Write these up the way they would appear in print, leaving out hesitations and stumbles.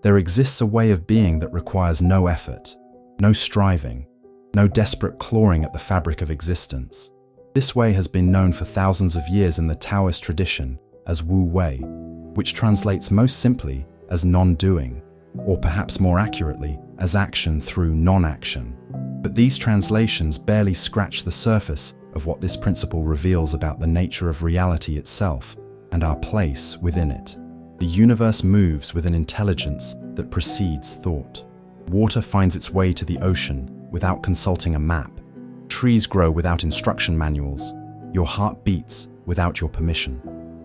There exists a way of being that requires no effort, no striving, no desperate clawing at the fabric of existence. This way has been known for thousands of years in the Taoist tradition as Wu Wei, which translates most simply as non-doing, or perhaps more accurately, as action through non-action. But these translations barely scratch the surface of what this principle reveals about the nature of reality itself and our place within it. The universe moves with an intelligence that precedes thought. Water finds its way to the ocean without consulting a map. Trees grow without instruction manuals. Your heart beats without your permission.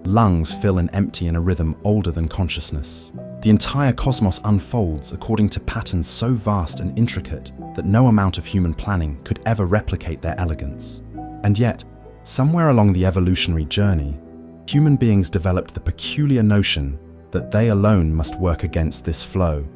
Lungs fill and empty in a rhythm older than consciousness. The entire cosmos unfolds according to patterns so vast and intricate that no amount of human planning could ever replicate their elegance. And yet, somewhere along the evolutionary journey, human beings developed the peculiar notion that they alone must work against this flow,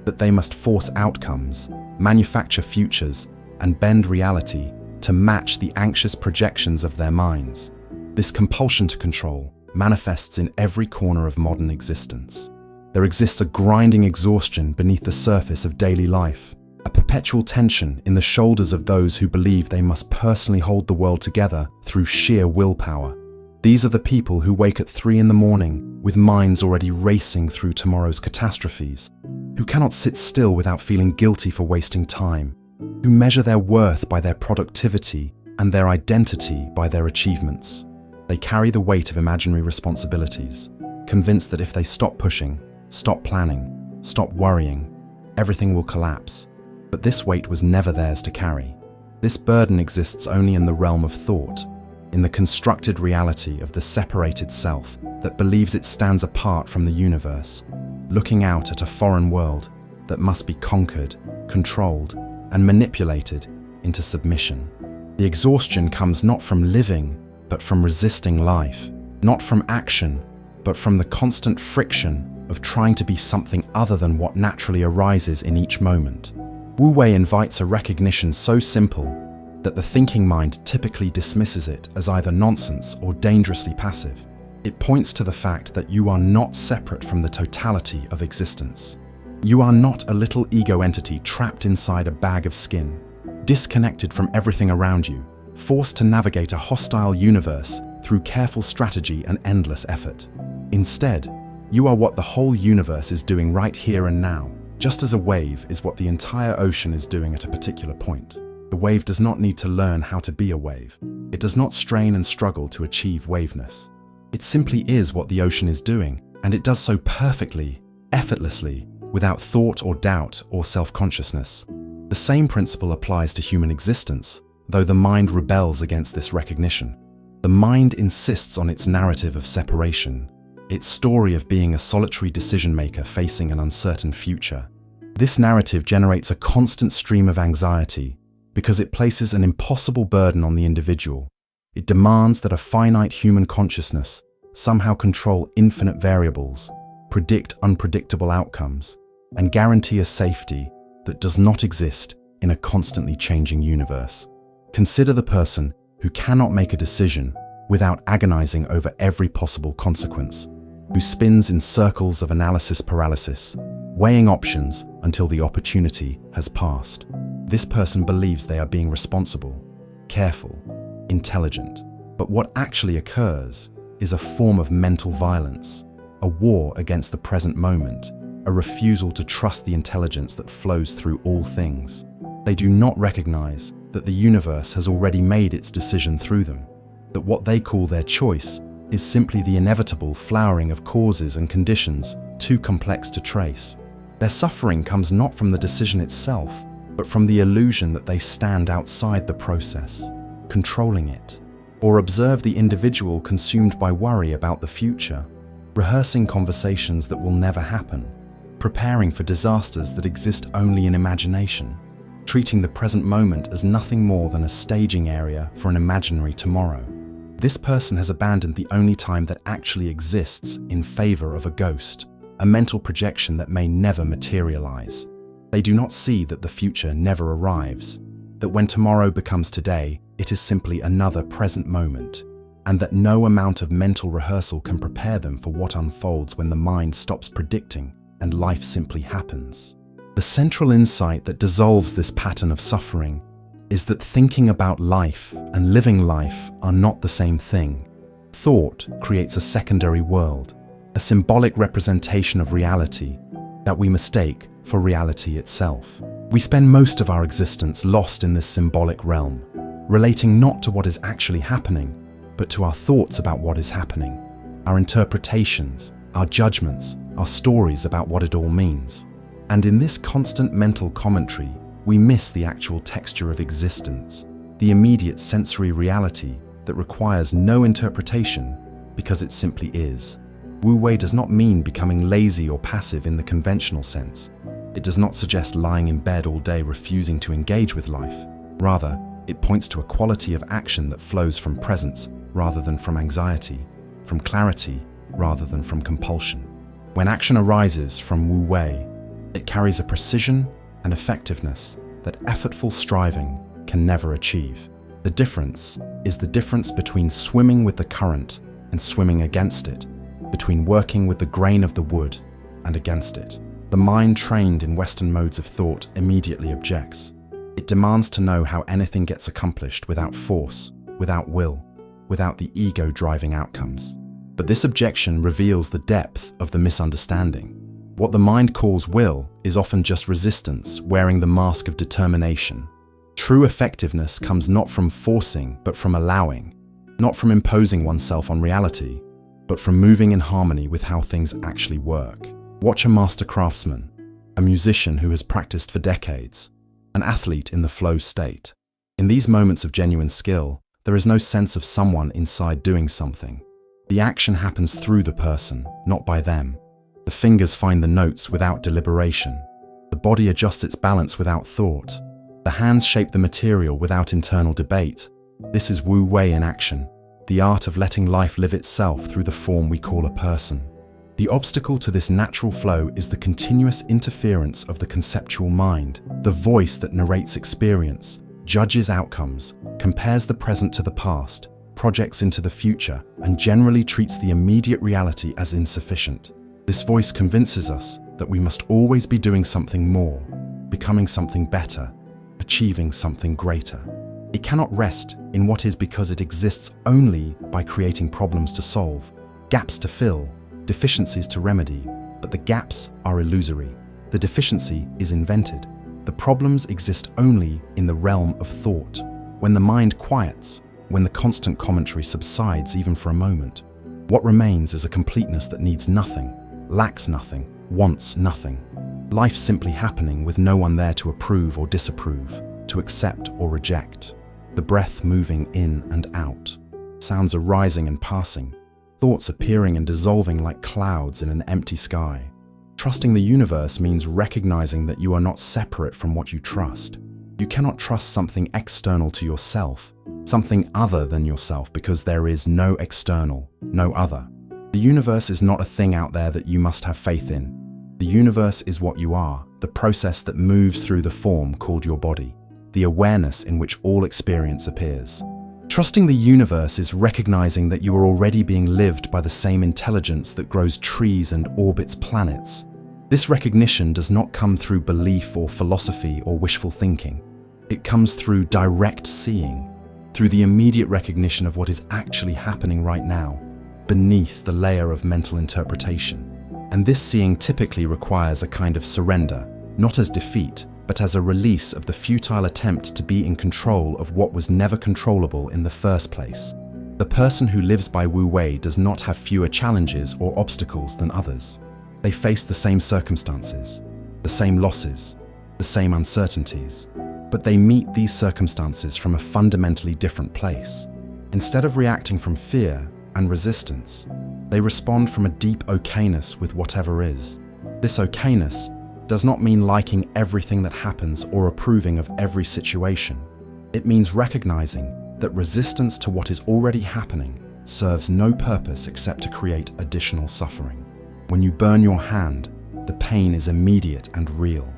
that they must force outcomes, manufacture futures, and bend reality to match the anxious projections of their minds. This compulsion to control manifests in every corner of modern existence. There exists a grinding exhaustion beneath the surface of daily life, a perpetual tension in the shoulders of those who believe they must personally hold the world together through sheer willpower. These are the people who wake at 3 a.m. with minds already racing through tomorrow's catastrophes, who cannot sit still without feeling guilty for wasting time, who measure their worth by their productivity and their identity by their achievements. They carry the weight of imaginary responsibilities, convinced that if they stop pushing, stop planning, stop worrying, everything will collapse. But this weight was never theirs to carry. This burden exists only in the realm of thought, in the constructed reality of the separated self that believes it stands apart from the universe, looking out at a foreign world that must be conquered, controlled, and manipulated into submission. The exhaustion comes not from living, but from resisting life, not from action, but from the constant friction of trying to be something other than what naturally arises in each moment. Wu Wei invites a recognition so simple that the thinking mind typically dismisses it as either nonsense or dangerously passive. It points to the fact that you are not separate from the totality of existence. You are not a little ego entity trapped inside a bag of skin, disconnected from everything around you, forced to navigate a hostile universe through careful strategy and endless effort. Instead, you are what the whole universe is doing right here and now, just as a wave is what the entire ocean is doing at a particular point. The wave does not need to learn how to be a wave. It does not strain and struggle to achieve waveness. It simply is what the ocean is doing, and it does so perfectly, effortlessly, without thought or doubt or self-consciousness. The same principle applies to human existence, though the mind rebels against this recognition. The mind insists on its narrative of separation, its story of being a solitary decision-maker facing an uncertain future. This narrative generates a constant stream of anxiety because it places an impossible burden on the individual. It demands that a finite human consciousness somehow control infinite variables, predict unpredictable outcomes, and guarantee a safety that does not exist in a constantly changing universe. Consider the person who cannot make a decision without agonizing over every possible consequence, who spins in circles of analysis paralysis, weighing options until the opportunity has passed. This person believes they are being responsible, careful, intelligent. But what actually occurs is a form of mental violence, a war against the present moment, a refusal to trust the intelligence that flows through all things. They do not recognize that the universe has already made its decision through them, that what they call their choice is simply the inevitable flowering of causes and conditions too complex to trace. Their suffering comes not from the decision itself, but from the illusion that they stand outside the process, controlling it, or observe the individual consumed by worry about the future, rehearsing conversations that will never happen, preparing for disasters that exist only in imagination, treating the present moment as nothing more than a staging area for an imaginary tomorrow. This person has abandoned the only time that actually exists in favor of a ghost, a mental projection that may never materialize. They do not see that the future never arrives, that when tomorrow becomes today, it is simply another present moment, and that no amount of mental rehearsal can prepare them for what unfolds when the mind stops predicting and life simply happens. The central insight that dissolves this pattern of suffering is that thinking about life and living life are not the same thing. Thought creates a secondary world, a symbolic representation of reality that we mistake for reality itself. We spend most of our existence lost in this symbolic realm, relating not to what is actually happening, but to our thoughts about what is happening, our interpretations, our judgments, our stories about what it all means. And in this constant mental commentary, we miss the actual texture of existence, the immediate sensory reality that requires no interpretation because it simply is. Wu Wei does not mean becoming lazy or passive in the conventional sense. It does not suggest lying in bed all day refusing to engage with life. Rather, it points to a quality of action that flows from presence rather than from anxiety, from clarity rather than from compulsion. When action arises from Wu Wei, it carries a precision and effectiveness that effortful striving can never achieve. The difference is the difference between swimming with the current and swimming against it, between working with the grain of the wood and against it. The mind trained in Western modes of thought immediately objects. It demands to know how anything gets accomplished without force, without will, without the ego driving outcomes. But this objection reveals the depth of the misunderstanding. What the mind calls will is often just resistance wearing the mask of determination. True effectiveness comes not from forcing, but from allowing, not from imposing oneself on reality, but from moving in harmony with how things actually work. Watch a master craftsman, a musician who has practiced for decades, an athlete in the flow state. In these moments of genuine skill, there is no sense of someone inside doing something. The action happens through the person, not by them. The fingers find the notes without deliberation. The body adjusts its balance without thought. The hands shape the material without internal debate. This is Wu Wei in action, the art of letting life live itself through the form we call a person. The obstacle to this natural flow is the continuous interference of the conceptual mind, the voice that narrates experience, judges outcomes, compares the present to the past, projects into the future, and generally treats the immediate reality as insufficient. This voice convinces us that we must always be doing something more, becoming something better, achieving something greater. It cannot rest in what is because it exists only by creating problems to solve, gaps to fill, deficiencies to remedy, but the gaps are illusory. The deficiency is invented. The problems exist only in the realm of thought. When the mind quiets, when the constant commentary subsides even for a moment, what remains is a completeness that needs nothing, lacks nothing, wants nothing. Life simply happening with no one there to approve or disapprove, to accept or reject. The breath moving in and out. Sounds arising and passing. Thoughts appearing and dissolving like clouds in an empty sky. Trusting the universe means recognizing that you are not separate from what you trust. You cannot trust something external to yourself, something other than yourself, because there is no external, no other. The universe is not a thing out there that you must have faith in. The universe is what you are, the process that moves through the form called your body, the awareness in which all experience appears. Trusting the universe is recognizing that you are already being lived by the same intelligence that grows trees and orbits planets. This recognition does not come through belief or philosophy or wishful thinking. It comes through direct seeing, through the immediate recognition of what is actually happening right now, beneath the layer of mental interpretation. And this seeing typically requires a kind of surrender, not as defeat, but as a release of the futile attempt to be in control of what was never controllable in the first place. The person who lives by Wu Wei does not have fewer challenges or obstacles than others. They face the same circumstances, the same losses, the same uncertainties, but they meet these circumstances from a fundamentally different place. Instead of reacting from fear and resistance, they respond from a deep okayness with whatever is. This okayness does not mean liking everything that happens or approving of every situation. It means recognizing that resistance to what is already happening serves no purpose except to create additional suffering. When you burn your hand, the pain is immediate and real.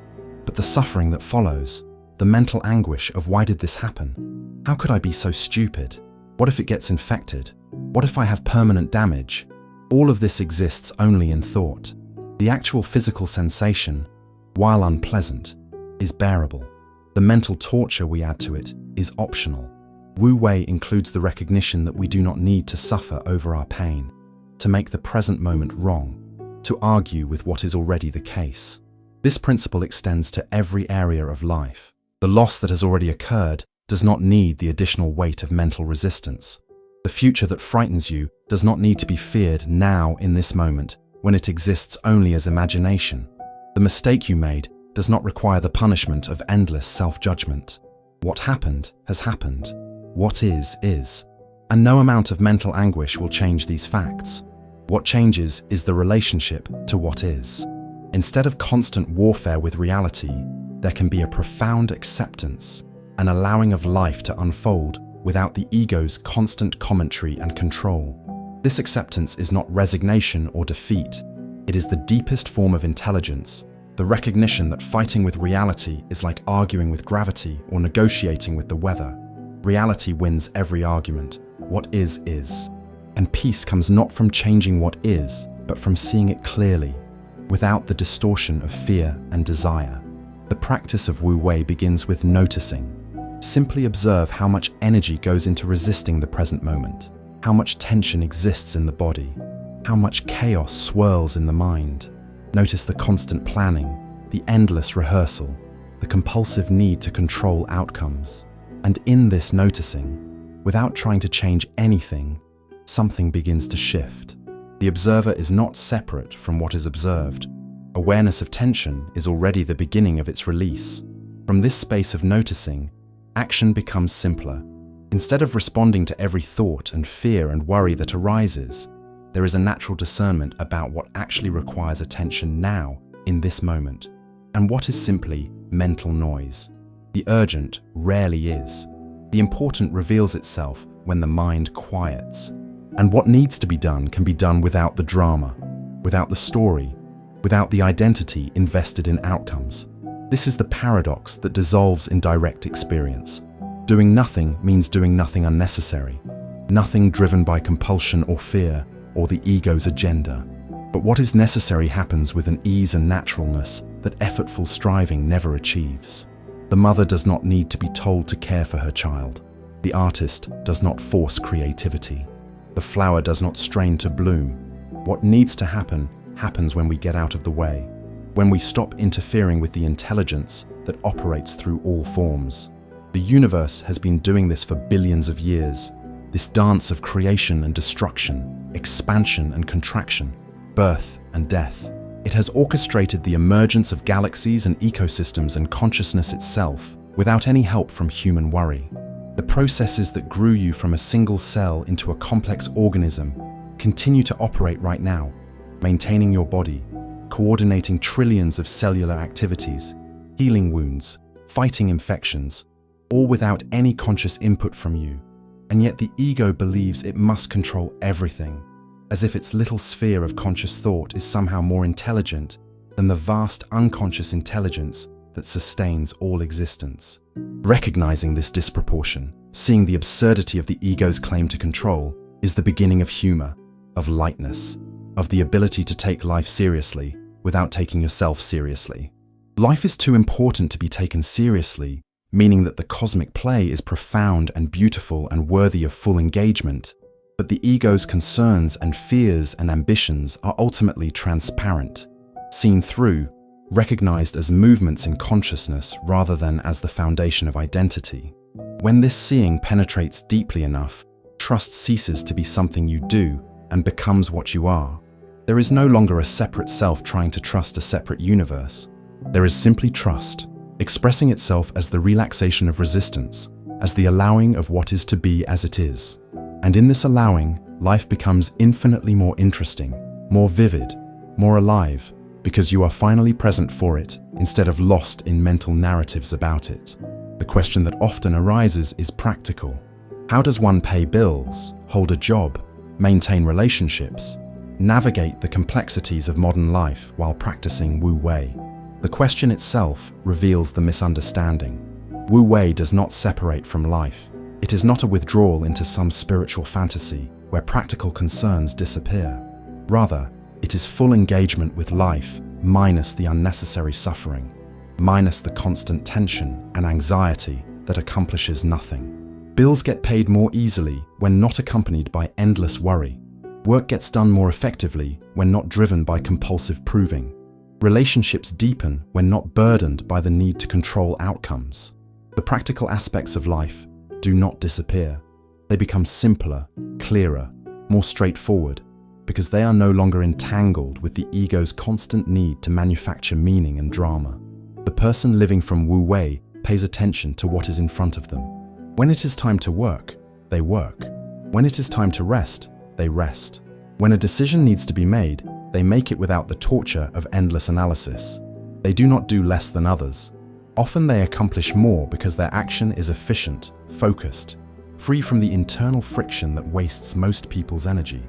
But the suffering that follows, the mental anguish of why did this happen? How could I be so stupid? What if it gets infected? What if I have permanent damage? All of this exists only in thought. The actual physical sensation, while unpleasant, is bearable. The mental torture we add to it is optional. Wu Wei includes the recognition that we do not need to suffer over our pain, to make the present moment wrong, to argue with what is already the case. This principle extends to every area of life. The loss that has already occurred does not need the additional weight of mental resistance. The future that frightens you does not need to be feared now in this moment, when it exists only as imagination. The mistake you made does not require the punishment of endless self-judgment. What happened has happened. What is, and no amount of mental anguish will change these facts. What changes is the relationship to what is. Instead of constant warfare with reality, there can be a profound acceptance, an allowing of life to unfold without the ego's constant commentary and control. This acceptance is not resignation or defeat. It is the deepest form of intelligence, the recognition that fighting with reality is like arguing with gravity or negotiating with the weather. Reality wins every argument. What is. And peace comes not from changing what is, but from seeing it clearly, without the distortion of fear and desire. The practice of Wu Wei begins with noticing. Simply observe how much energy goes into resisting the present moment, how much tension exists in the body, how much chaos swirls in the mind. Notice the constant planning, the endless rehearsal, the compulsive need to control outcomes. And in this noticing, without trying to change anything, something begins to shift. The observer is not separate from what is observed. Awareness of tension is already the beginning of its release. From this space of noticing, action becomes simpler. Instead of responding to every thought and fear and worry that arises, there is a natural discernment about what actually requires attention now, in this moment, and what is simply mental noise. The urgent rarely is. The important reveals itself when the mind quiets. And what needs to be done can be done without the drama, without the story, without the identity invested in outcomes. This is the paradox that dissolves in direct experience. Doing nothing means doing nothing unnecessary, nothing driven by compulsion or fear or the ego's agenda. But what is necessary happens with an ease and naturalness that effortful striving never achieves. The mother does not need to be told to care for her child. The artist does not force creativity. The flower does not strain to bloom. What needs to happen happens when we get out of the way, when we stop interfering with the intelligence that operates through all forms. The universe has been doing this for billions of years, this dance of creation and destruction, expansion and contraction, birth and death. It has orchestrated the emergence of galaxies and ecosystems and consciousness itself without any help from human worry. The processes that grew you from a single cell into a complex organism continue to operate right now, maintaining your body, coordinating trillions of cellular activities, healing wounds, fighting infections, all without any conscious input from you. And yet the ego believes it must control everything, as if its little sphere of conscious thought is somehow more intelligent than the vast unconscious intelligence that sustains all existence. Recognizing this disproportion, seeing the absurdity of the ego's claim to control, is the beginning of humor, of lightness, of the ability to take life seriously without taking yourself seriously. Life is too important to be taken seriously, meaning that the cosmic play is profound and beautiful and worthy of full engagement, but the ego's concerns and fears and ambitions are ultimately transparent, seen through, recognized as movements in consciousness rather than as the foundation of identity. When this seeing penetrates deeply enough, trust ceases to be something you do and becomes what you are. There is no longer a separate self trying to trust a separate universe. There is simply trust, expressing itself as the relaxation of resistance, as the allowing of what is to be as it is. And in this allowing, life becomes infinitely more interesting, more vivid, more alive, because you are finally present for it instead of lost in mental narratives about it. The question that often arises is practical. How does one pay bills, hold a job, maintain relationships, navigate the complexities of modern life while practicing Wu Wei? The question itself reveals the misunderstanding. Wu Wei does not separate from life. It is not a withdrawal into some spiritual fantasy where practical concerns disappear. Rather, It is full engagement with life, minus the unnecessary suffering, minus the constant tension and anxiety that accomplishes nothing. Bills get paid more easily when not accompanied by endless worry. Work gets done more effectively when not driven by compulsive proving. Relationships deepen when not burdened by the need to control outcomes. The practical aspects of life do not disappear. They become simpler, clearer, more straightforward, because they are no longer entangled with the ego's constant need to manufacture meaning and drama. The person living from Wu Wei pays attention to what is in front of them. When it is time to work, they work. When it is time to rest, they rest. When a decision needs to be made, they make it without the torture of endless analysis. They do not do less than others. Often they accomplish more because their action is efficient, focused, free from the internal friction that wastes most people's energy.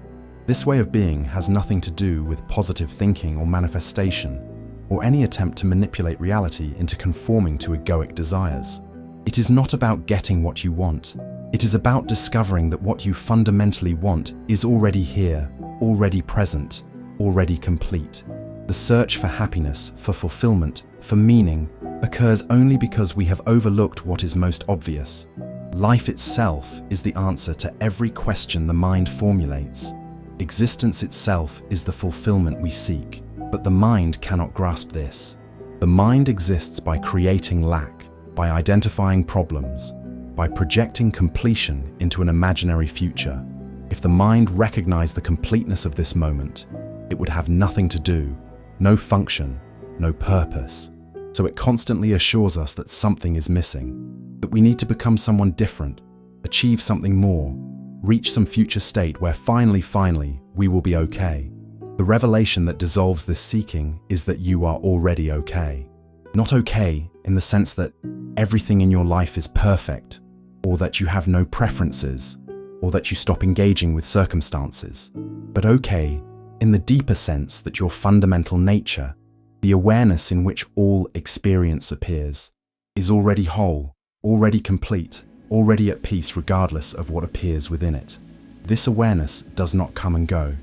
This way of being has nothing to do with positive thinking or manifestation, or any attempt to manipulate reality into conforming to egoic desires. It is not about getting what you want. It is about discovering that what you fundamentally want is already here, already present, already complete. The search for happiness, for fulfillment, for meaning, occurs only because we have overlooked what is most obvious. Life itself is the answer to every question the mind formulates. Existence itself is the fulfillment we seek, but the mind cannot grasp this. The mind exists by creating lack, by identifying problems, by projecting completion into an imaginary future. If the mind recognized the completeness of this moment, it would have nothing to do, no function, no purpose. So it constantly assures us that something is missing, that we need to become someone different, achieve something more, reach some future state where finally, we will be okay. The revelation that dissolves this seeking is that you are already okay. Not okay in the sense that everything in your life is perfect, or that you have no preferences, or that you stop engaging with circumstances, but okay in the deeper sense that your fundamental nature, the awareness in which all experience appears, is already whole, already complete, already at peace regardless of what appears within it. This awareness does not come and go.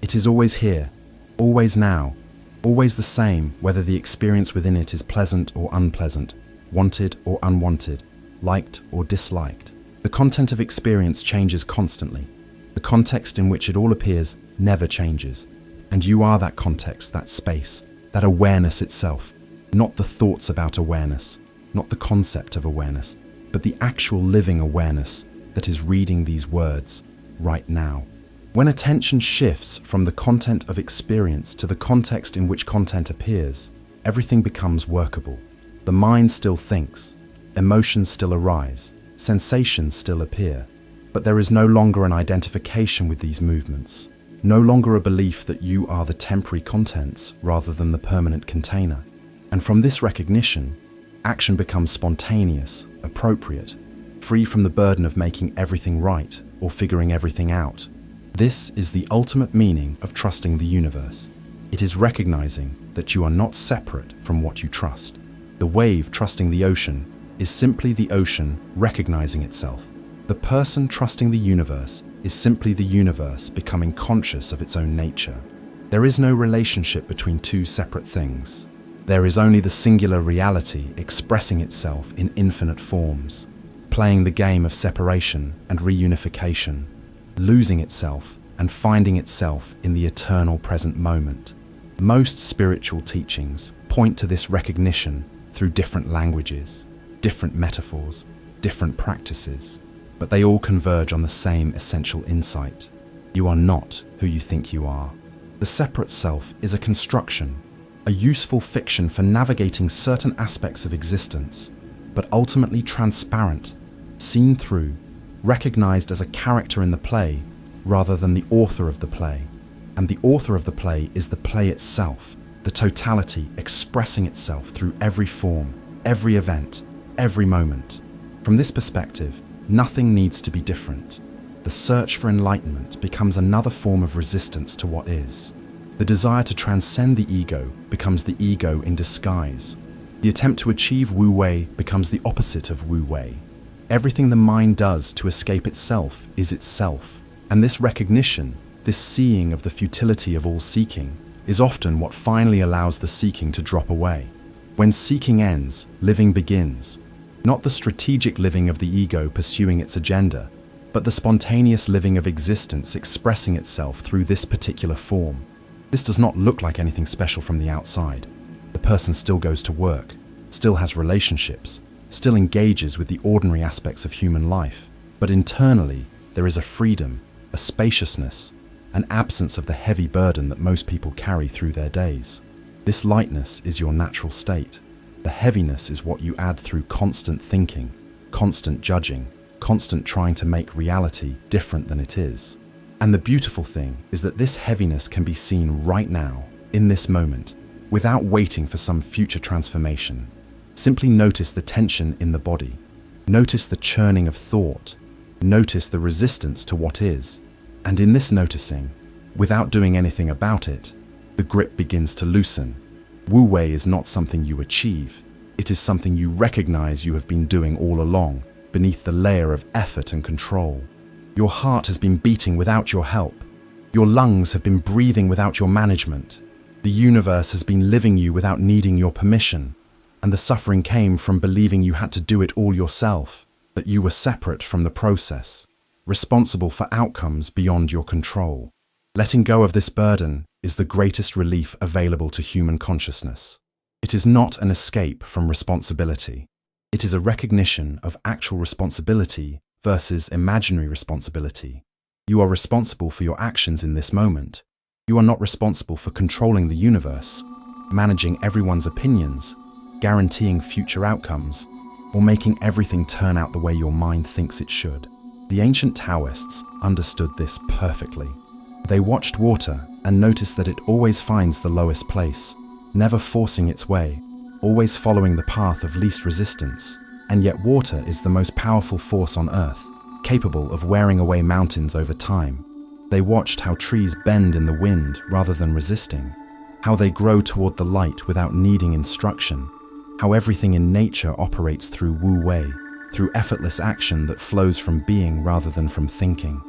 It is always here, always now, always the same whether the experience within it is pleasant or unpleasant, wanted or unwanted, liked or disliked. The content of experience changes constantly. The context in which it all appears never changes. And you are that context, that space, that awareness itself. Not the thoughts about awareness, not the concept of awareness, but the actual living awareness that is reading these words right now. When attention shifts from the content of experience to the context in which content appears, everything becomes workable. The mind still thinks, emotions still arise, sensations still appear, but there is no longer an identification with these movements, no longer a belief that you are the temporary contents rather than the permanent container. And from this recognition, action becomes spontaneous, appropriate, free from the burden of making everything right or figuring everything out. This is the ultimate meaning of trusting the universe. It is recognizing that you are not separate from what you trust. The wave trusting the ocean is simply the ocean recognizing itself. The person trusting the universe is simply the universe becoming conscious of its own nature. There is no relationship between two separate things. There is only the singular reality expressing itself in infinite forms, playing the game of separation and reunification, losing itself and finding itself in the eternal present moment. Most spiritual teachings point to this recognition through different languages, different metaphors, different practices, but they all converge on the same essential insight. You are not who you think you are. The separate self is a construction, a useful fiction for navigating certain aspects of existence, but ultimately transparent, seen through, recognized as a character in the play rather than the author of the play. And the author of the play is the play itself, the totality expressing itself through every form, every event, every moment. From this perspective, nothing needs to be different. The search for enlightenment becomes another form of resistance to what is. The desire to transcend the ego becomes the ego in disguise. The attempt to achieve Wu Wei becomes the opposite of Wu Wei. Everything the mind does to escape itself is itself, and this recognition, This seeing of the futility of all seeking is often what finally allows the seeking to drop away. When seeking ends, living begins. Not the strategic living of the ego pursuing its agenda, but the spontaneous living of existence expressing itself through this particular form. This does not look like anything special from the outside. The person still goes to work, still has relationships, still engages with the ordinary aspects of human life. But internally, there is a freedom, a spaciousness, an absence of the heavy burden that most people carry through their days. This lightness is your natural state. The heaviness is what you add through constant thinking, constant judging, constant trying to make reality different than it is. And the beautiful thing is that this heaviness can be seen right now, in this moment, without waiting for some future transformation. Simply notice the tension in the body. Notice the churning of thought. Notice the resistance to what is. And in this noticing, without doing anything about it, the grip begins to loosen. Wu Wei is not something you achieve. It is something you recognize you have been doing all along, beneath the layer of effort and control. Your heart has been beating without your help. Your lungs have been breathing without your management. The universe has been living you without needing your permission. And the suffering came from believing you had to do it all yourself, that you were separate from the process, responsible for outcomes beyond your control. Letting go of this burden is the greatest relief available to human consciousness. It is not an escape from responsibility. It is a recognition of actual responsibility versus imaginary responsibility. You are responsible for your actions in this moment. You are not responsible for controlling the universe, managing everyone's opinions, guaranteeing future outcomes, or making everything turn out the way your mind thinks it should. The ancient Taoists understood this perfectly. They watched water and noticed that it always finds the lowest place, never forcing its way, always following the path of least resistance. And yet water is the most powerful force on earth, capable of wearing away mountains over time. They watched how trees bend in the wind rather than resisting, how they grow toward the light without needing instruction, how everything in nature operates through Wu Wei, through effortless action that flows from being rather than from thinking.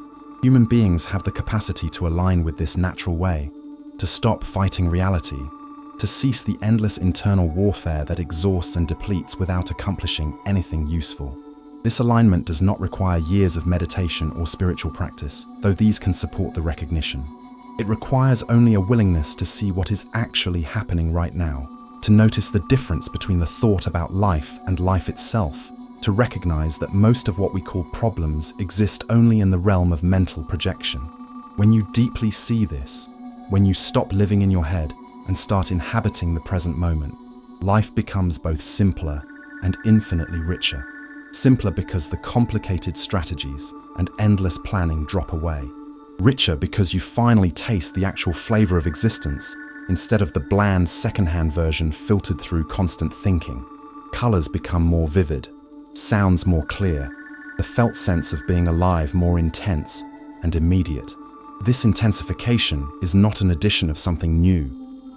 Human beings have the capacity to align with this natural way, to stop fighting reality, to cease the endless internal warfare that exhausts and depletes without accomplishing anything useful. This alignment does not require years of meditation or spiritual practice, though these can support the recognition. It requires only a willingness to see what is actually happening right now, to notice the difference between the thought about life and life itself, to recognize that most of what we call problems exist only in the realm of mental projection. When you deeply see this, when you stop living in your head and start inhabiting the present moment, life becomes both simpler and infinitely richer. Simpler because the complicated strategies and endless planning drop away. Richer because you finally taste the actual flavor of existence instead of the bland secondhand version filtered through constant thinking. Colors become more vivid, sounds more clear, the felt sense of being alive more intense and immediate. This intensification is not an addition of something new.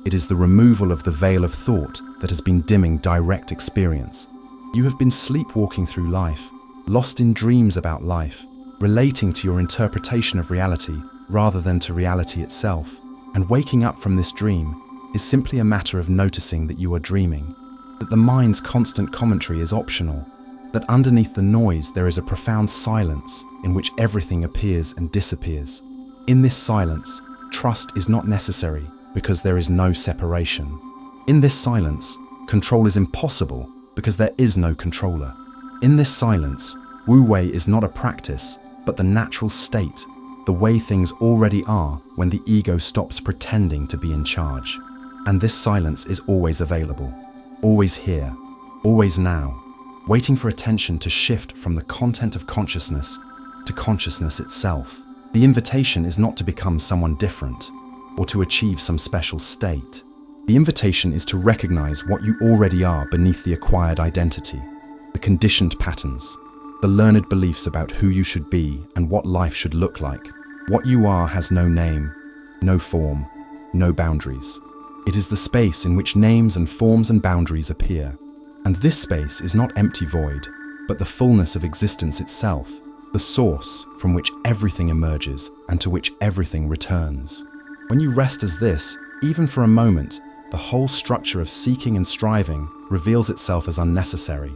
It is the removal of the veil of thought that has been dimming direct experience. You have been sleepwalking through life, lost in dreams about life, relating to your interpretation of reality rather than to reality itself. And waking up from this dream is simply a matter of noticing that you are dreaming, that the mind's constant commentary is optional, that underneath the noise there is a profound silence in which everything appears and disappears. In this silence, trust is not necessary because there is no separation. In this silence, control is impossible because there is no controller. In this silence, Wu Wei is not a practice, but the natural state, the way things already are when the ego stops pretending to be in charge. And this silence is always available, always here, always now, waiting for attention to shift from the content of consciousness to consciousness itself. The invitation is not to become someone different or to achieve some special state. The invitation is to recognize what you already are beneath the acquired identity, the conditioned patterns, the learned beliefs about who you should be and what life should look like. What you are has no name, no form, no boundaries. It is the space in which names and forms and boundaries appear. And this space is not empty void, but the fullness of existence itself, the source from which everything emerges and to which everything returns. When you rest as this, even for a moment, the whole structure of seeking and striving reveals itself as unnecessary.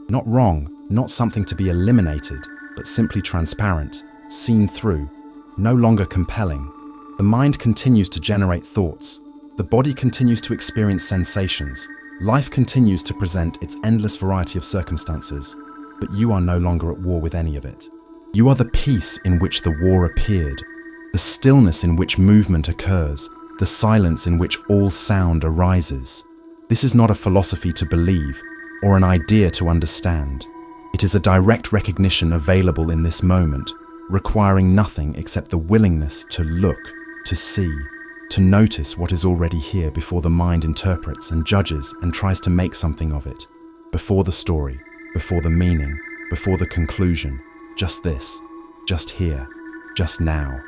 Not wrong, not something to be eliminated, but simply transparent, seen through, no longer compelling. The mind continues to generate thoughts. The body continues to experience sensations. Life continues to present its endless variety of circumstances, but you are no longer at war with any of it. You are the peace in which the war appeared, the stillness in which movement occurs, the silence in which all sound arises. This is not a philosophy to believe or an idea to understand. It is a direct recognition available in this moment, requiring nothing except the willingness to look, to see, to notice what is already here before the mind interprets and judges and tries to make something of it. Before the story, before the meaning, before the conclusion, just this, just here, just now.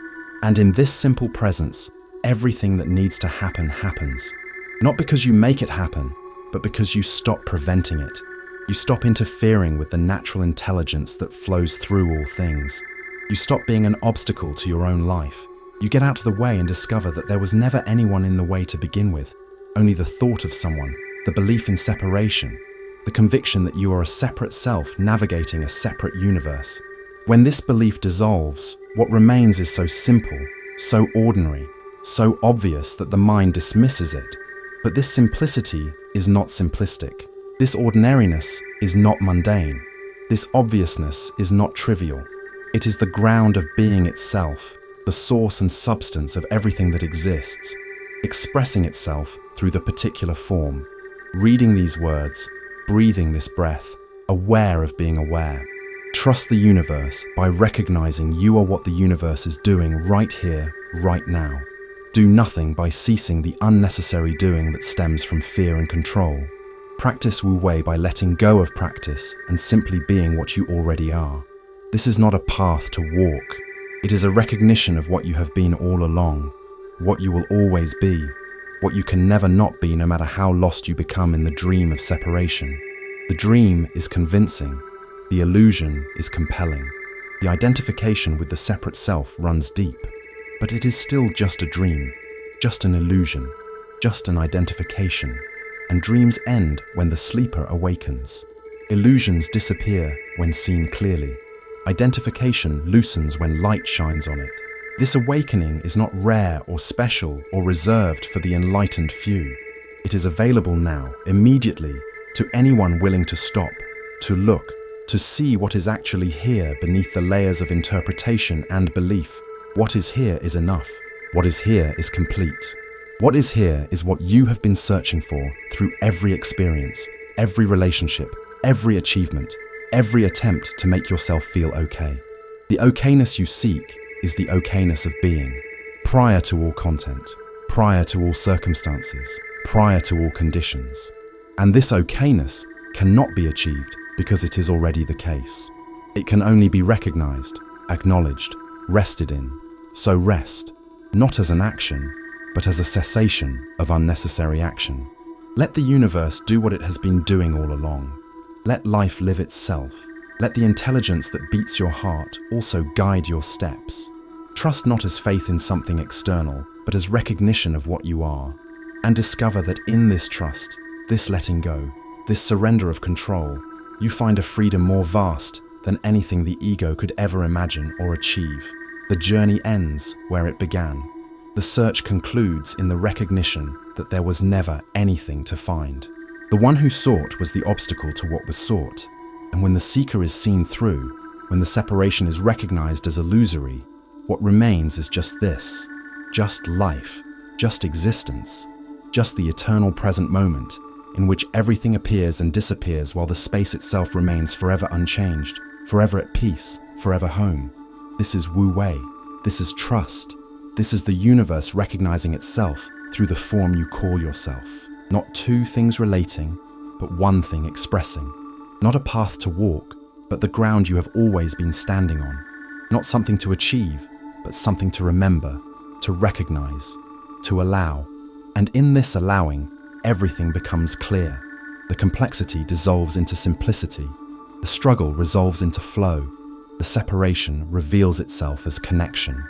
And in this simple presence, everything that needs to happen happens. Not because you make it happen, but because you stop preventing it. You stop interfering with the natural intelligence that flows through all things. You stop being an obstacle to your own life. You get out of the way and discover that there was never anyone in the way to begin with, only the thought of someone, the belief in separation, the conviction that you are a separate self navigating a separate universe. When this belief dissolves, what remains is so simple, so ordinary, so obvious that the mind dismisses it. But this simplicity is not simplistic. This ordinariness is not mundane. This obviousness is not trivial. It is the ground of being itself, the source and substance of everything that exists, expressing itself through the particular form. Reading these words, breathing this breath, aware of being aware. Trust the universe by recognizing you are what the universe is doing right here, right now. Do nothing by ceasing the unnecessary doing that stems from fear and control. Practice Wu Wei by letting go of practice and simply being what you already are. This is not a path to walk. It is a recognition of what you have been all along, what you will always be, what you can never not be no matter how lost you become in the dream of separation. The dream is convincing. The illusion is compelling. The identification with the separate self runs deep. But it is still just a dream, just an illusion, just an identification. And dreams end when the sleeper awakens. Illusions disappear when seen clearly. Identification loosens when light shines on it. This awakening is not rare or special or reserved for the enlightened few. It is available now, immediately, to anyone willing to stop, to look, to see what is actually here beneath the layers of interpretation and belief. What is here is enough. What is here is complete. What is here is what you have been searching for through every experience, every relationship, every achievement, every attempt to make yourself feel okay. The okayness you seek is the okayness of being, prior to all content, prior to all circumstances, prior to all conditions. And this okayness cannot be achieved because it is already the case. It can only be recognized, acknowledged, rested in. So rest, not as an action, but as a cessation of unnecessary action. Let the universe do what it has been doing all along. Let life live itself. Let the intelligence that beats your heart also guide your steps. Trust not as faith in something external, but as recognition of what you are. And discover that in this trust, this letting go, this surrender of control, you find a freedom more vast than anything the ego could ever imagine or achieve. The journey ends where it began. The search concludes in the recognition that there was never anything to find. The one who sought was the obstacle to what was sought. And when the seeker is seen through, when the separation is recognized as illusory, what remains is just this, just life, just existence, just the eternal present moment in which everything appears and disappears while the space itself remains forever unchanged, forever at peace, forever home. This is Wu Wei. This is trust. This is the universe recognizing itself through the form you call yourself. Not two things relating, but one thing expressing. Not a path to walk, but the ground you have always been standing on. Not something to achieve, but something to remember, to recognize, to allow. And in this allowing, everything becomes clear. The complexity dissolves into simplicity. The struggle resolves into flow. the separation reveals itself as connection,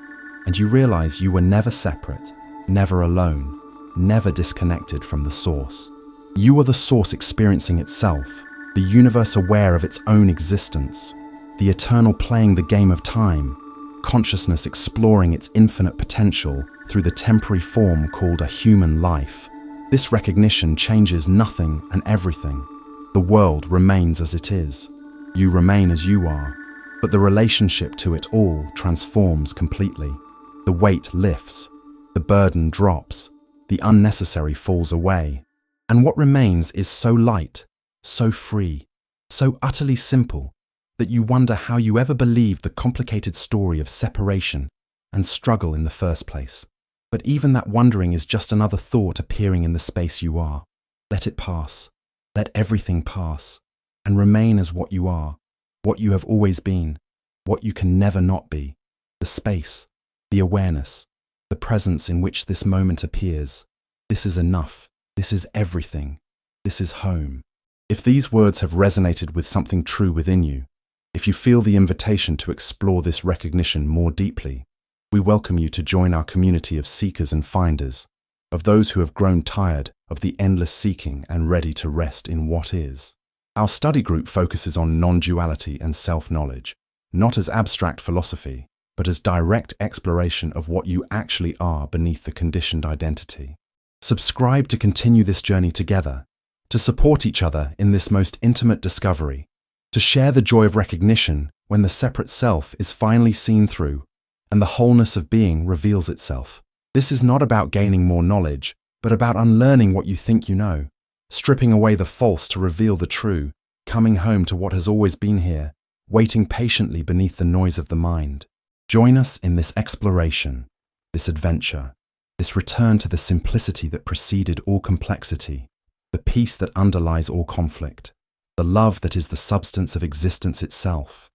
and you realize you were never separate, never alone, never disconnected from the source. You are the source experiencing itself, the universe aware of its own existence, the eternal playing the game of time, consciousness exploring its infinite potential through the temporary form called a human life. This recognition changes nothing and everything. The world remains as it is. You remain as you are, but the relationship to it all transforms completely. The weight lifts, the burden drops, the unnecessary falls away, and what remains is so light, so free, so utterly simple that you wonder how you ever believed the complicated story of separation and struggle in the first place. But even that wondering is just another thought appearing in the space you are. Let it pass. Let everything pass, and remain as what you are, what you have always been, what you can never not be, the space, the awareness, the presence in which this moment appears. This is enough. This is everything. This is home. If these words have resonated with something true within you, if you feel the invitation to explore this recognition more deeply, we welcome you to join our community of seekers and finders, of those who have grown tired of the endless seeking and ready to rest in what is. Our study group focuses on non-duality and self-knowledge, not as abstract philosophy, but as direct exploration of what you actually are beneath the conditioned identity. Subscribe to continue this journey together, to support each other in this most intimate discovery, to share the joy of recognition when the separate self is finally seen through and the wholeness of being reveals itself. This is not about gaining more knowledge, but about unlearning what you think you know, stripping away the false to reveal the true, coming home to what has always been here, waiting patiently beneath the noise of the mind. Join us in this exploration, this adventure, this return to the simplicity that preceded all complexity, the peace that underlies all conflict, the love that is the substance of existence itself.